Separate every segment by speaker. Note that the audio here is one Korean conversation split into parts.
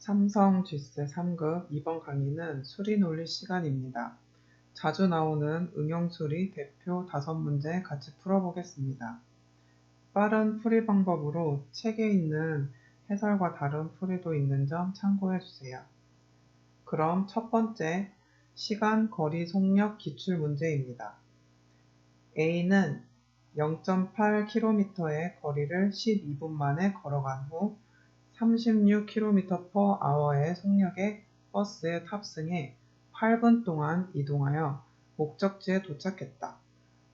Speaker 1: 삼성 쥐스 3급 이번 강의는 수리 논리 시간입니다. 자주 나오는 응용수리 대표 5문제 같이 풀어보겠습니다. 빠른 풀이 방법으로 책에 있는 해설과 다른 풀이도 있는 점 참고해주세요. 그럼 첫 번째, 시간, 거리, 속력 기출문제입니다. A는 0.8km의 거리를 12분 만에 걸어간 후 36km/h의 속력의 버스에 탑승해 8분 동안 이동하여 목적지에 도착했다.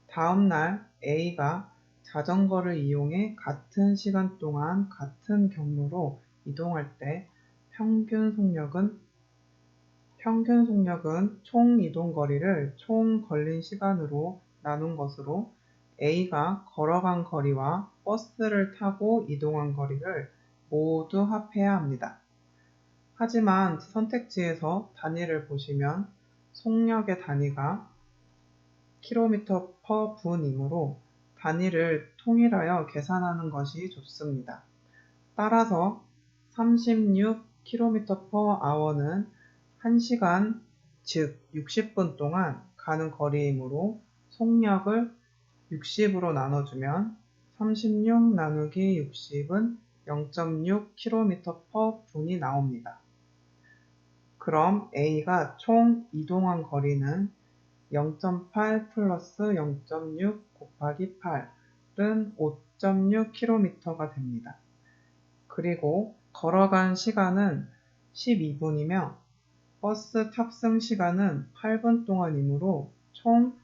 Speaker 1: 다음 날 A가 자전거를 이용해 같은 시간 동안 같은 경로로 이동할 때 평균 속력은 총 이동 거리를 총 걸린 시간으로 나눈 것으로 A가 걸어간 거리와 버스를 타고 이동한 거리를 모두 합해야 합니다. 하지만 선택지에서 단위를 보시면 속력의 단위가 km/분이므로 단위를 통일하여 계산하는 것이 좋습니다. 따라서 36km/h는 1시간, 즉 60분 동안 가는 거리이므로 속력을 60으로 나눠주면 36 나누기 60은 0.6km/분이 나옵니다. 그럼 A가 총 이동한 거리는 0.8 플러스 0.6 곱하기 8은 5.6km가 됩니다. 그리고 걸어간 시간은 12분이며 버스 탑승 시간은 8분 동안이므로 총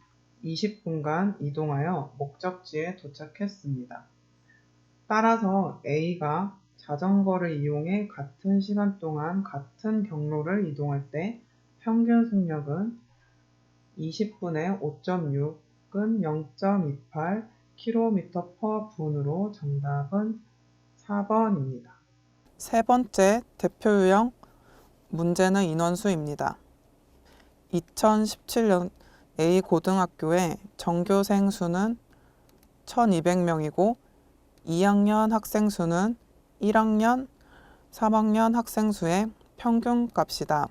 Speaker 1: 20분간 이동하여 목적지에 도착했습니다. 따라서 A가 자전거를 이용해 같은 시간 동안 같은 경로를 이동할 때 평균 속력은 20분의 5.6은 0.28km/분으로 정답은 4번입니다.
Speaker 2: 세 번째 대표 유형 문제는 인원수입니다. 2017년 A 고등학교의 전교생 수는 1200명이고 2학년 학생 수는 1학년, 3학년 학생 수의 평균값이다.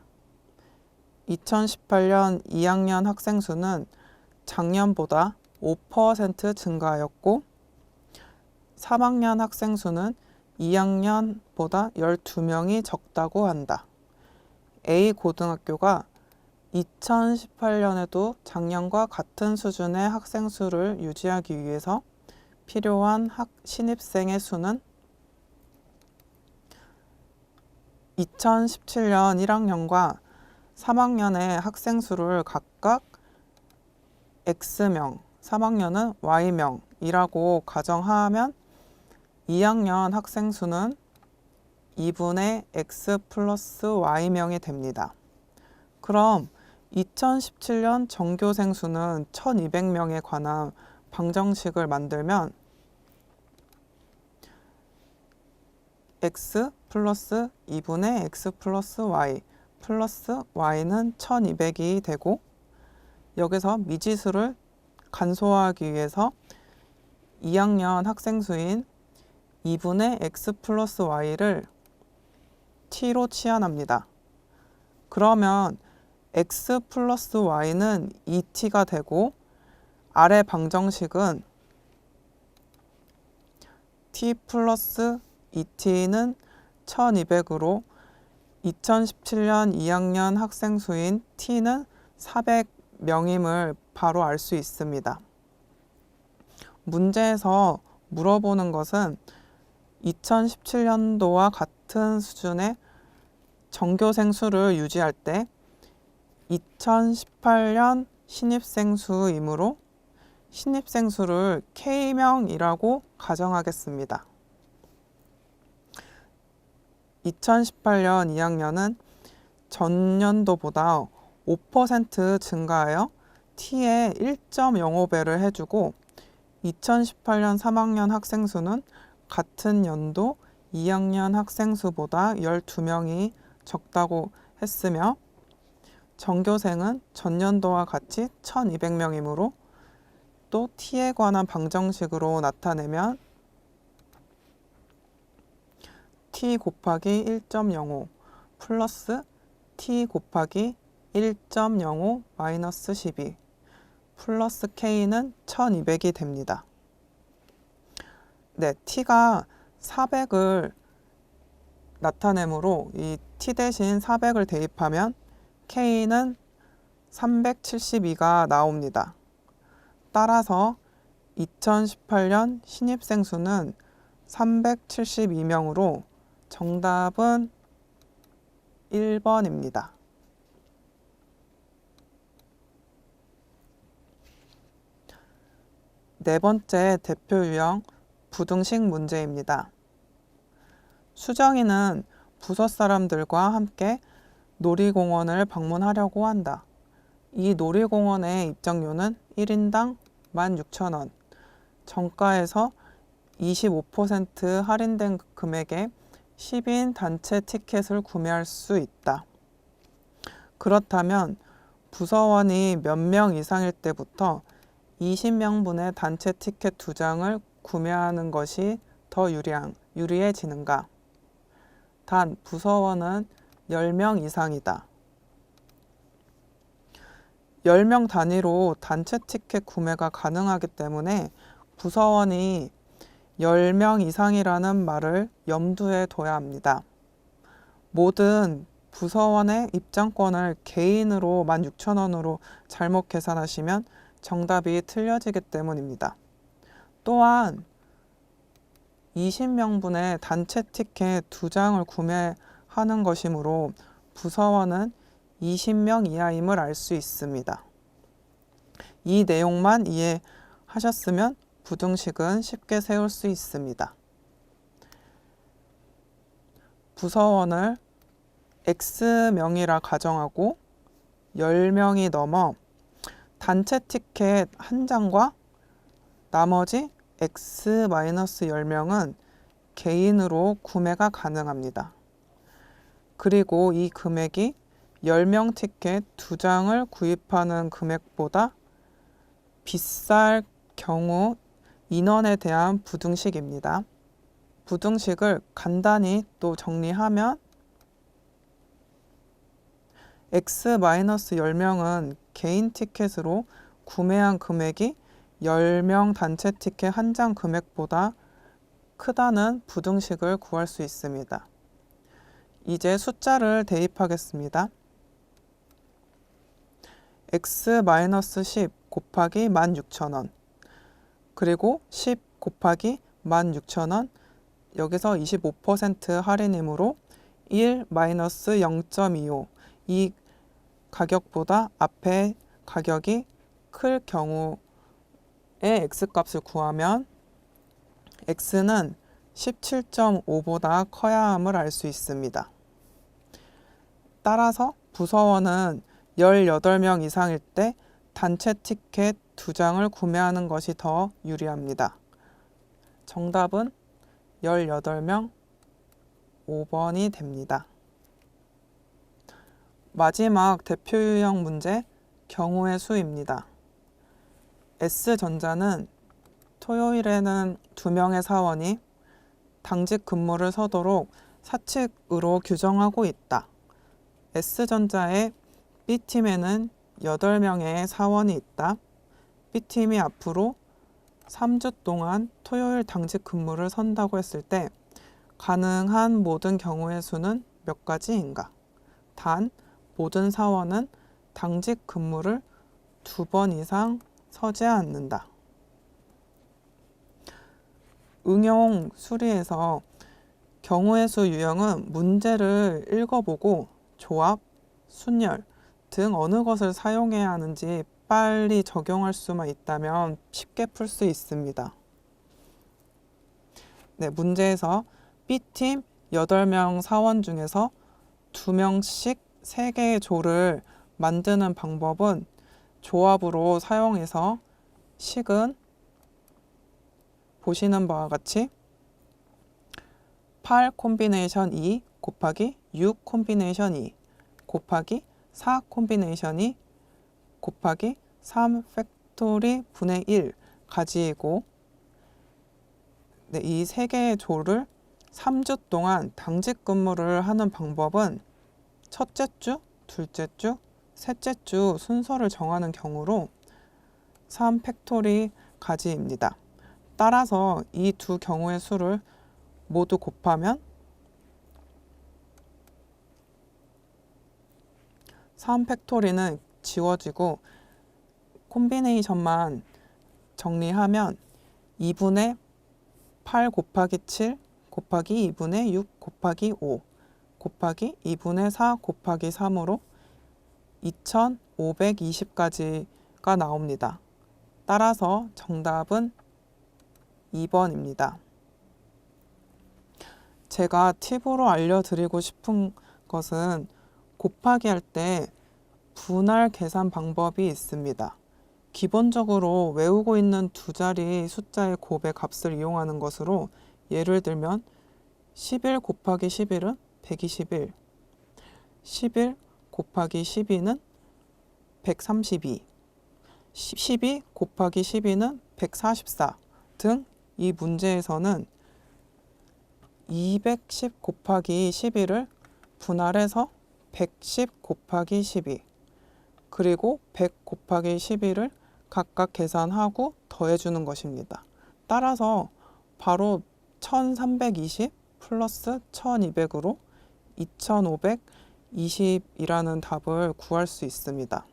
Speaker 2: 2018년 2학년 학생 수는 작년보다 5% 증가하였고 3학년 학생 수는 2학년보다 12명이 적다고 한다. A 고등학교가 2018년에도 작년과 같은 수준의 학생 수를 유지하기 위해서 필요한 신입생의 수는 2017년 1학년과 3학년의 학생 수를 각각 X명, 3학년은 Y명이라고 가정하면 2학년 학생 수는 2분의 X 플러스 Y명이 됩니다. 그럼 2017년 전교생 수는 1200명에 관한 방정식을 만들면 X 플러스 2분의 X 플러스 Y 플러스 Y는 1200이 되고 여기서 미지수를 간소화하기 위해서 2학년 학생 수인 2분의 X 플러스 Y를 T로 치환합니다. 그러면 X 플러스 Y는 2T가 되고 아래 방정식은 T 플러스 2T는 1200으로 2017년 2학년 학생 수인 T는 400명임을 바로 알 수 있습니다. 문제에서 물어보는 것은 2017년도와 같은 수준의 전교생 수를 유지할 때 2018년 신입생 수이므로 신입생 수를 K명이라고 가정하겠습니다. 2018년 2학년은 전년도보다 5% 증가하여 T에 1.05배를 해주고 2018년 3학년 학생 수는 같은 연도 2학년 학생 수보다 12명이 적다고 했으며 전교생은 전년도와 같이 1200명이므로 또 T에 관한 방정식으로 나타내면 T 곱하기 1.05 플러스 t 곱하기 1.05 마이너스 12 플러스 k는 1200이 됩니다. 네, t가 400을 나타내므로 이 t 대신 400을 대입하면 k는 372가 나옵니다. 따라서 2018년 신입생 수는 372명으로 정답은 1번입니다. 네 번째 대표 유형 부등식 문제입니다. 수정이는 부서 사람들과 함께 놀이공원을 방문하려고 한다. 이 놀이공원의 입장료는 1인당 16,000원, 정가에서 25% 할인된 금액에 10인 단체 티켓을 구매할 수 있다. 그렇다면 부서원이 몇 명 이상일 때부터 20명분의 단체 티켓 2장을 구매하는 것이 더 유리해지는가? 단, 부서원은 10명 이상이다. 10명 단위로 단체 티켓 구매가 가능하기 때문에 부서원이 10명 이상이라는 말을 염두에 둬야 합니다. 모든 부서원의 입장권을 개인으로 16,000원으로 잘못 계산하시면 정답이 틀려지기 때문입니다. 또한 20명분의 단체 티켓 2장을 구매하는 것이므로 부서원은 20명 이하임을 알 수 있습니다. 이 내용만 이해하셨으면 부등식은 쉽게 세울 수 있습니다. 부서원을 X명이라 가정하고 10명이 넘어 단체 티켓 1장과 나머지 X-10명은 개인으로 구매가 가능합니다. 그리고 이 금액이 10명 티켓 2장을 구입하는 금액보다 비쌀 경우 인원에 대한 부등식입니다. 부등식을 간단히 또 정리하면 X-10명은 개인 티켓으로 구매한 금액이 10명 단체 티켓 1장 금액보다 크다는 부등식을 구할 수 있습니다. 이제 숫자를 대입하겠습니다. X-10 곱하기 16,000원 그리고 10 곱하기 16,000원 여기서 25% 할인이므로 1-0.25 이 가격보다 앞에 가격이 클 경우에 X값을 구하면 X는 17.5보다 커야 함을 알 수 있습니다. 따라서 부서원은 18명 이상일 때 단체 티켓 2장을 구매하는 것이 더 유리합니다. 정답은 18명 5번이 됩니다. 마지막 대표 유형 문제 경우의 수입니다. S전자는 토요일에는 2명의 사원이 당직 근무를 서도록 사측으로 규정하고 있다. S전자의 B팀에는 8명의 사원이 있다. B팀이 앞으로 3주 동안 토요일 당직 근무를 선다고 했을 때 가능한 모든 경우의 수는 몇 가지인가? 단, 모든 사원은 당직 근무를 2번 이상 서지 않는다. 응용 수리에서 경우의 수 유형은 문제를 읽어보고 조합, 순열 등 어느 것을 사용해야 하는지 빨리 적용할 수만 있다면 쉽게 풀 수 있습니다. 네, 문제에서 B팀 8명 사원 중에서 2명씩 3개의 조를 만드는 방법은 조합으로 사용해서 식은 보시는 바와 같이 8 콤비네이션 2 곱하기 6 콤비네이션 2 곱하기 4 콤비네이션 2 곱하기 3 팩토리 분의 1 가지고 이 3개의 조를 3주 동안 당직 근무를 하는 방법은 첫째 주, 둘째 주, 셋째 주 순서를 정하는 경우로 3팩토리 가지입니다. 따라서 이 두 경우의 수를 모두 곱하면 3팩토리는 지워지고 콤비네이션만 정리하면 2분의 8 곱하기 7 곱하기 2분의 6 곱하기 5 곱하기 2분의 4 곱하기 3으로 2520까지가 나옵니다. 따라서 정답은 2번입니다. 제가 팁으로 알려드리고 싶은 것은 곱하기 할 때 분할 계산 방법이 있습니다. 기본적으로 외우고 있는 두 자리 숫자의 곱의 값을 이용하는 것으로 예를 들면 11 곱하기 11은 121, 11 곱하기 12는 132, 12 곱하기 12는 144 등 이 문제에서는 210 곱하기 11을 분할해서 110 곱하기 12 그리고 100 곱하기 11을 각각 계산하고 더해주는 것입니다. 따라서 바로 1320 플러스 1200으로 2520이라는 답을 구할 수 있습니다.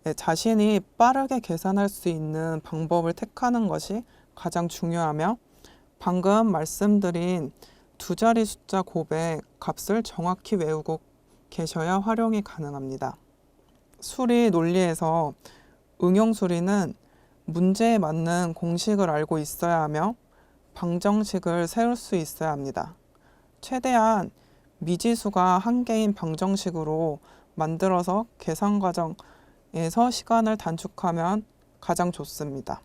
Speaker 2: 네, 자신이 빠르게 계산할 수 있는 방법을 택하는 것이 가장 중요하며 방금 말씀드린 두 자리 숫자 곱의 값을 정확히 외우고 계셔야 활용이 가능합니다. 수리 논리에서 응용수리는 문제에 맞는 공식을 알고 있어야 하며 방정식을 세울 수 있어야 합니다. 최대한 미지수가 한 개인 방정식으로 만들어서 계산 과정에서 시간을 단축하면 가장 좋습니다.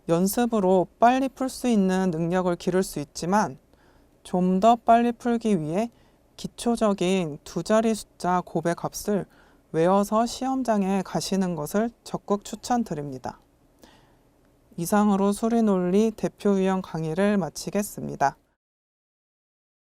Speaker 2: 연습으로 빨리 풀 수 있는 능력을 기를 수 있지만 좀 더 빨리 풀기 위해 기초적인 두 자리 숫자 곱의 값을 외워서 시험장에 가시는 것을 적극 추천드립니다. 이상으로 수리논리 대표 유형 강의를 마치겠습니다.